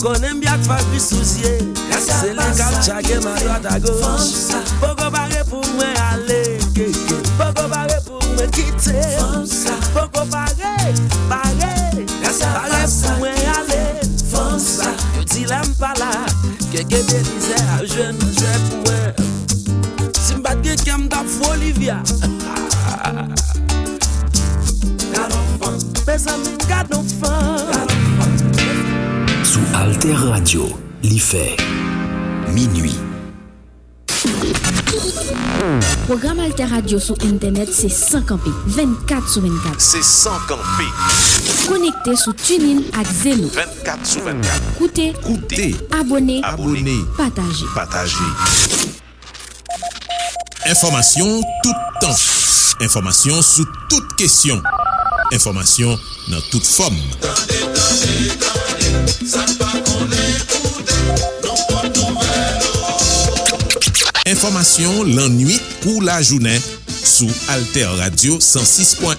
Konem bien Fabrice Souzier, c'est le cap chaque ma droite à gauche. Boko barré pour moi aller, Boko barré pour me quitter. Boko barré pour moi aller. Je dis l'aime pas là, que Belize a jeune pour moi. Si m'battre qui me tape Olivia. Mes amis gardent nos femmes. Sous Alter Radio, l'IFE, minuit. Programme Alter Radio sur Internet, c'est 100 24 sur 24. C'est 100 Connecté sur TuneIn ak Zeno. 24 sur 24. Écoutez, abonnez, partagez. Information tout temps. Information sous toute question. Information dans toute forme. Information l'ennui pour la journée sous Alter Radio 106.1.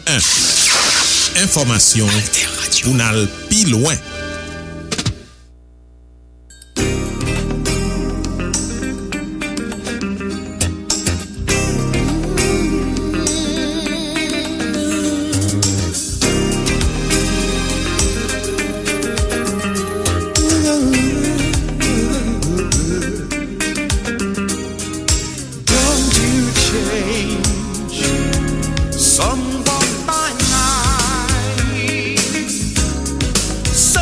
Information pour n'al pi loin. Someone by night, so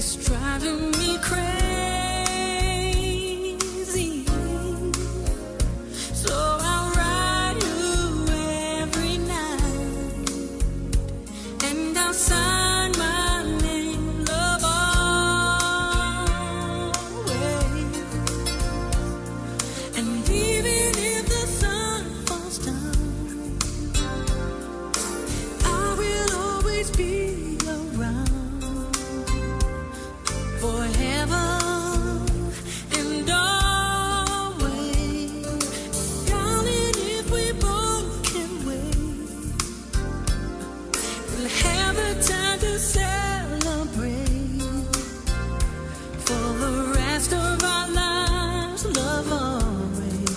It's driving me crazy. So I'll write you every night, and I'll sign my name, love always. And even if the sun falls down, I will always be around forever and always. Darling, if we both can wait, we'll have the time to celebrate for the rest of our lives, love always.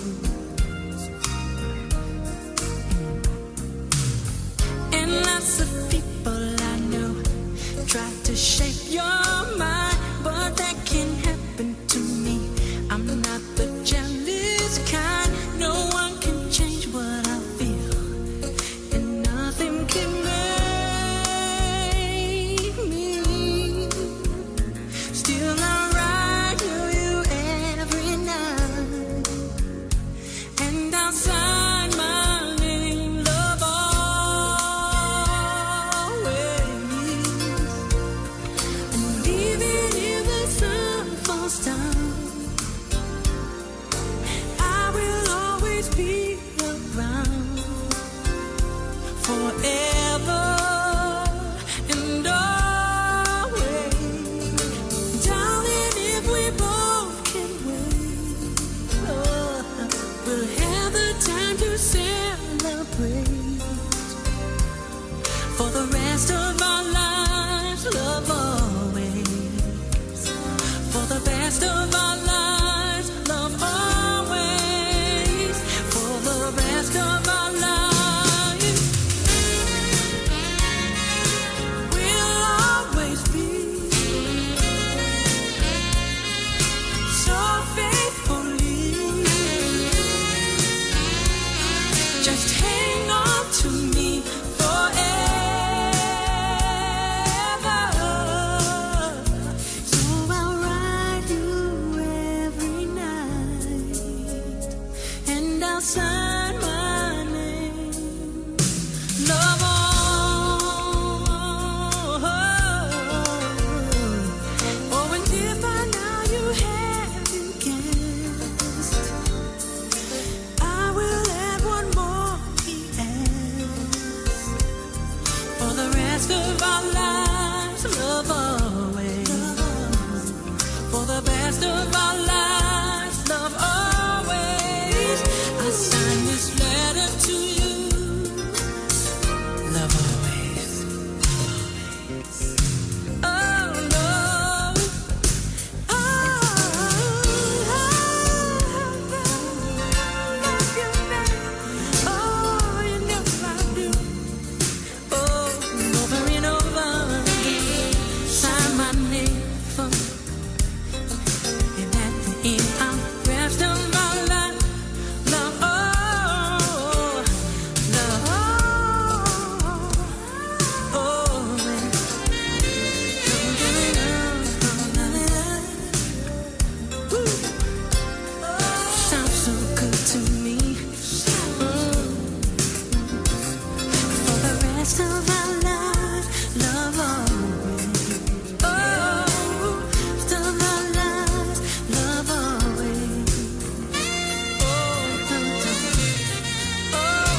And lots of people I know try to shape your mind, but that can't happen to me. I'm not the jealous kind. No one can change what I feel, and nothing can make me. Still I write you every night, and I'll sign my name, love always. And even if the sun falls down, I will always be around forever and always. Darling, if we both can wait, we'll have the time to celebrate for the rest of our lives, love always. For the best of our lives, love always. For the rest of our lives, we'll always be so faithfully. Just hang on to me forever. So I'll write you every night, and I'll sign my name, love always. Oh, and if by now you haven't guessed, I will add one more PS. For the rest of our lives, love always. For the best of our lives, love always. I sign this letter to you, love always. Oh no, oh, you know I do. Oh, over and over, sign my name for, and at the end, I'm rest of my life, love, oh, love, oh, woo. Sounds so good to me. For the rest of our lives, love always. Oh, rest of our lives, love always. Oh,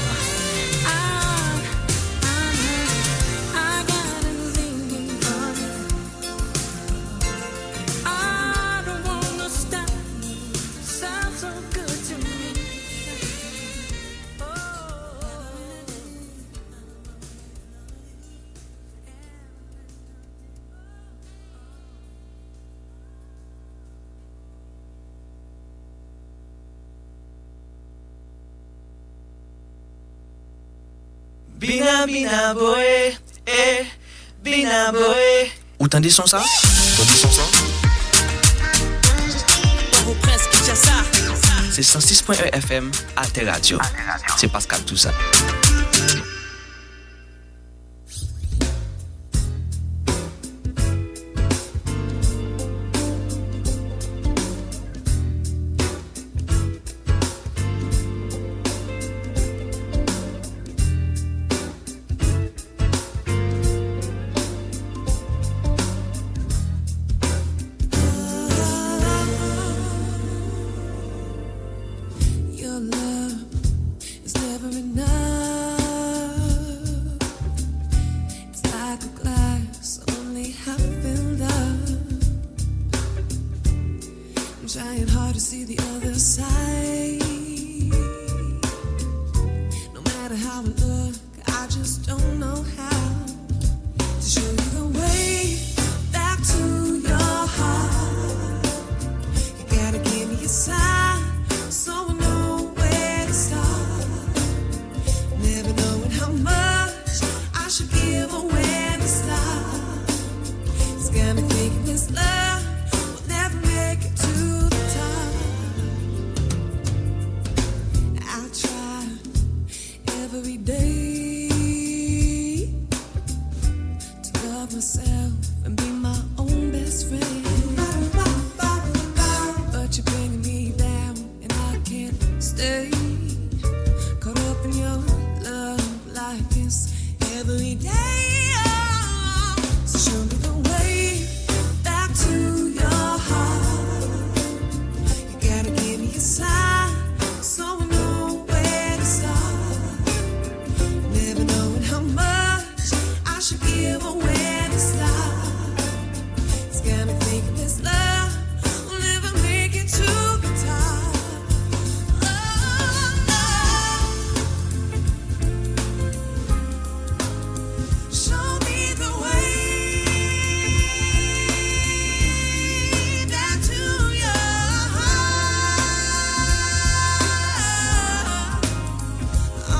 I got a longing for you. I don't wanna stop. Sounds so good to me. Bina bina boy, bina boy. Ou tande son sa? Prince Kinshasa. C'est 106.1 FM Alter Radio. C'est Pascal Toussaint. trying hard to see the other side. No matter how I look, I just don't know how to show you the way back to your heart. You gotta give me a sign so I know where to start. Never knowing how much I should give or when to stop. It's got me thinking this love will never make it to the top. I try every day to love myself and be my own best friend. But you're bringing me down and I can't stay caught up in your love like this every day. So show me the way back to your heart. You gotta give me a sign so I know where to start. Never knowing how much I should give or when to stop. It's got me thinking this love will never make it to the top. Oh, no. Show me the way back to your heart. Oh,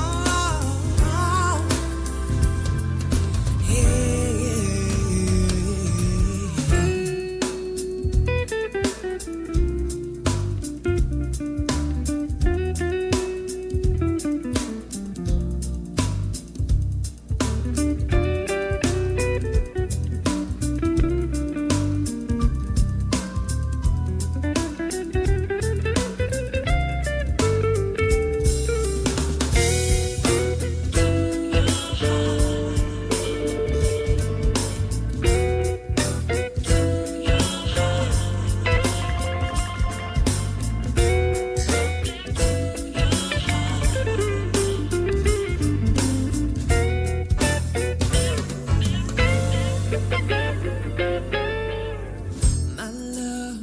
my love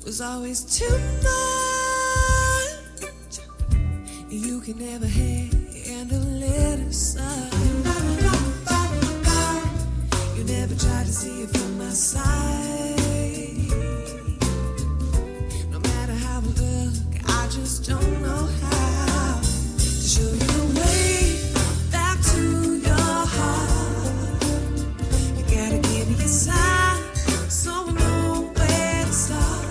was always too much. You can never handle it aside. You never tried to see it from my side. No matter how I look, I just don't know how to show you the way back to your heart. You gotta give me a sign so I know where to start.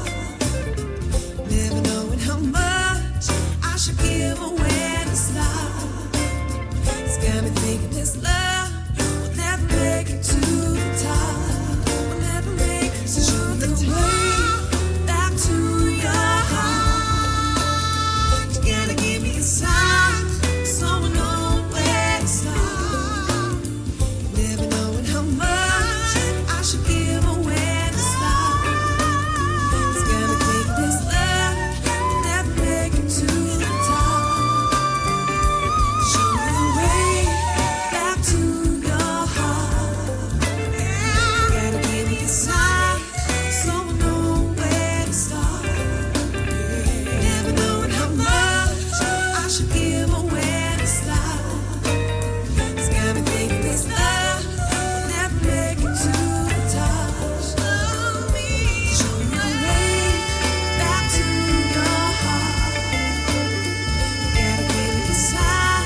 Never knowing how much I should give or when to stop. It's got me thinking this love will never make it to the top. Will never make it to the way back to your heart. You gotta give me a sign so I know where to start. Never knowing how much I should give or when to stop. It's got me thinking this love will never make it to the top. Show me the way back to your heart. Gotta give me a sign so I know where to start. Never knowing how much I should give or when to stop. It's got me thinking this love will never make it to the top. Show me the way back to your heart. Gotta give me a sign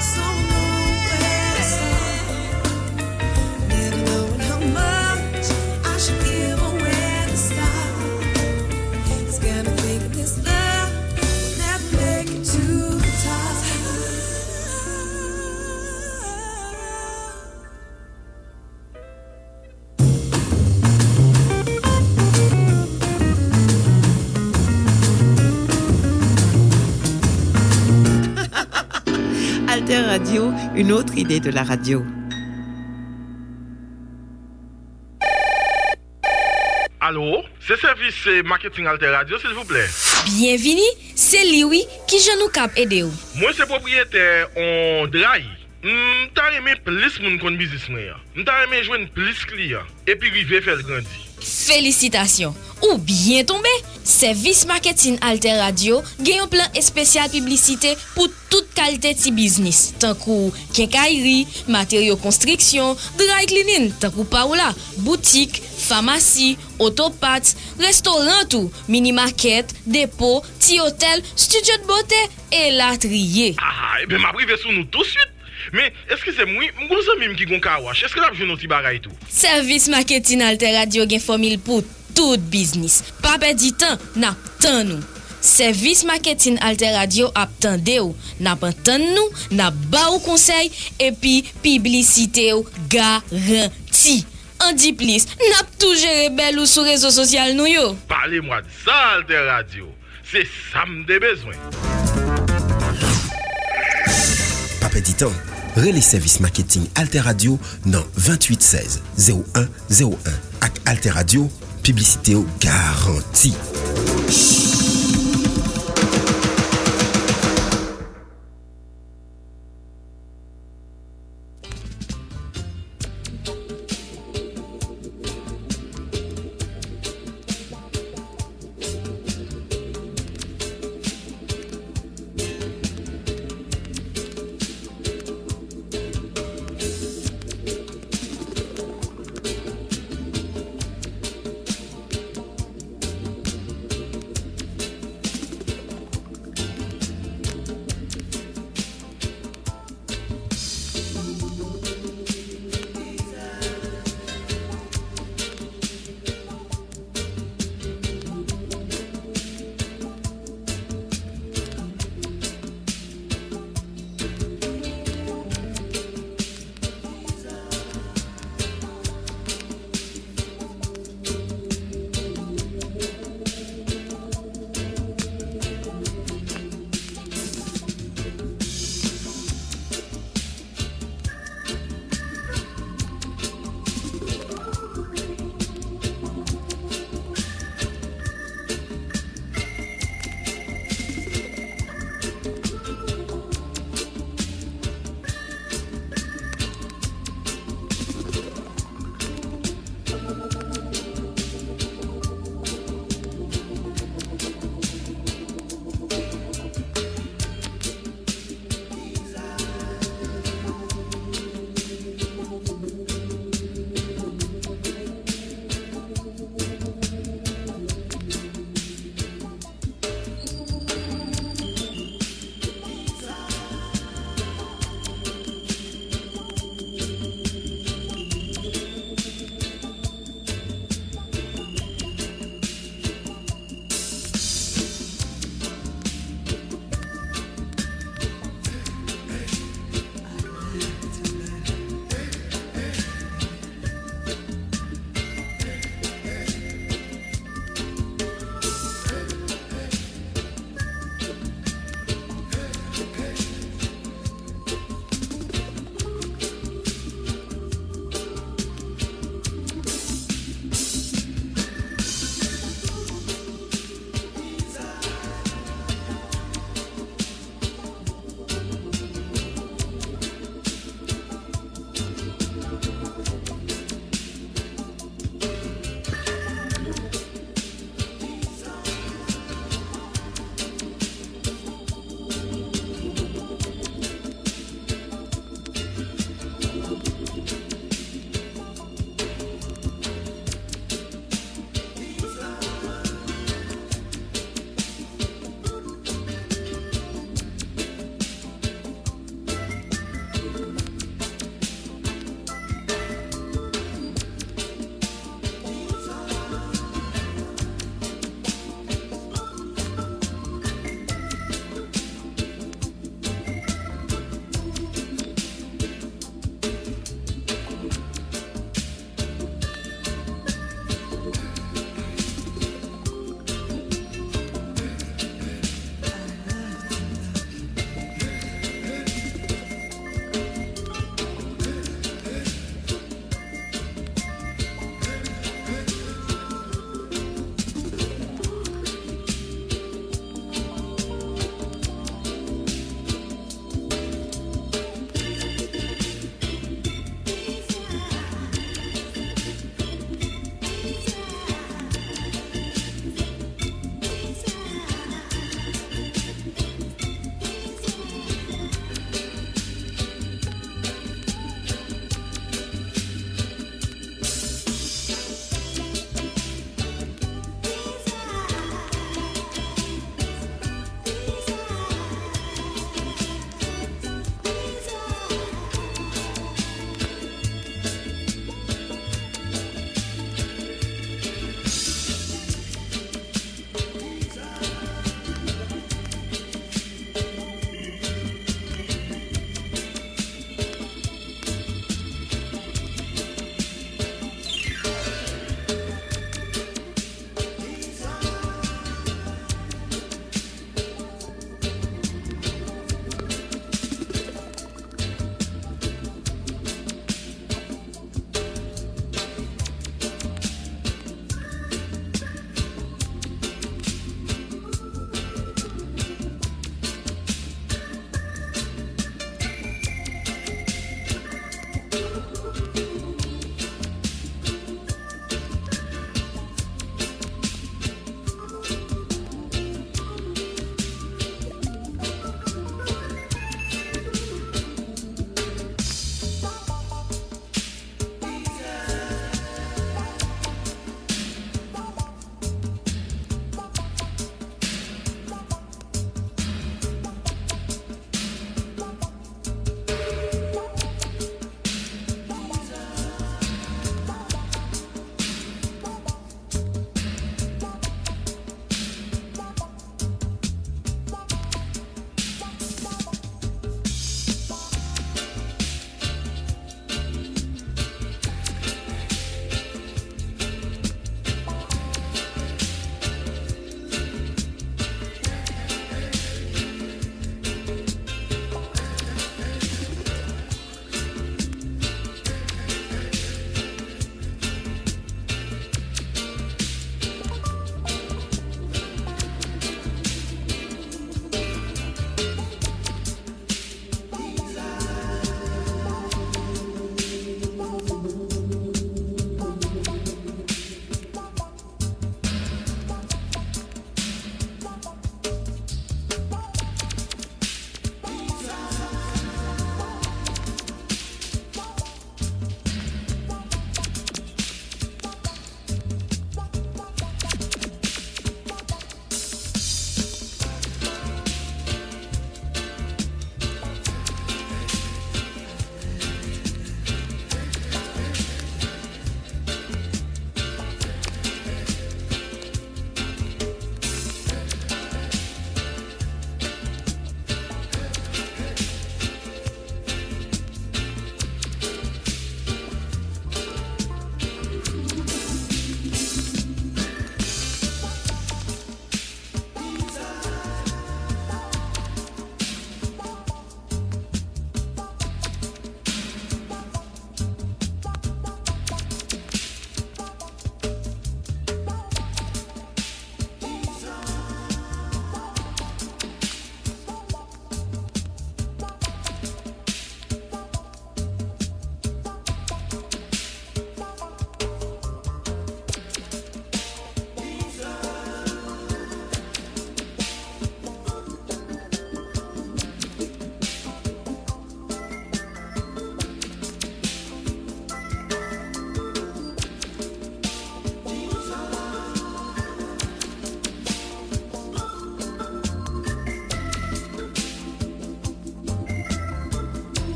so I know where to start. Never knowing how much I should give or when to stop. It's got me thinking this love will never make it to the top. Alter Radio, une autre idée de la radio. Allô, c'est service marketing Alter Radio, s'il vous plaît. Bienvenue, c'est Liwi qui je nous cap aider ou. Moi, c'est propriétaire en Drahi. M'ta aimé plus moun kon business mwen. M'ta aimé joindre plus client et puis river faire grandir. Félicitations. Ou bien tombé. Service Marketing Alter Radio gen yon plan spécial publicité pour toute qualité ti business. Tant kou quincaillerie, matériaux construction, dry cleaning, tant kou pa ou la, boutique, pharmacie, autopat, restaurant tout, mini market, dépôt, ti hôtel, studio de beauté et latrier. Ah, et ben m'a privé sou nou tout de suite. Mais est-ce que c'est moi m'gonzami qui gon ka wash? Est-ce que la joue ti bagay tout? Service Marketing Alter Radio gen formule pour tout business. Pa perdre temps, nap tan nou. Service Marketing Alter Radio ap tande ou, nap antan nou, nap ba ou conseil et puis publicité ou garanti. En di plis, nap tou jere bel ou sou réseau social nou yo. Parlez-moi de ça Alter Radio. C'est ça m'de besoin. Pa perdre temps. Relais service marketing Alter Radio dans 28 16 01 01 ak Alter Radio, publicité au garanti.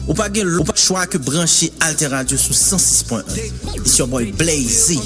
Ou pa gen l'autre choix que brancher Alter Radio sous 106.1. It's your boy Blazy.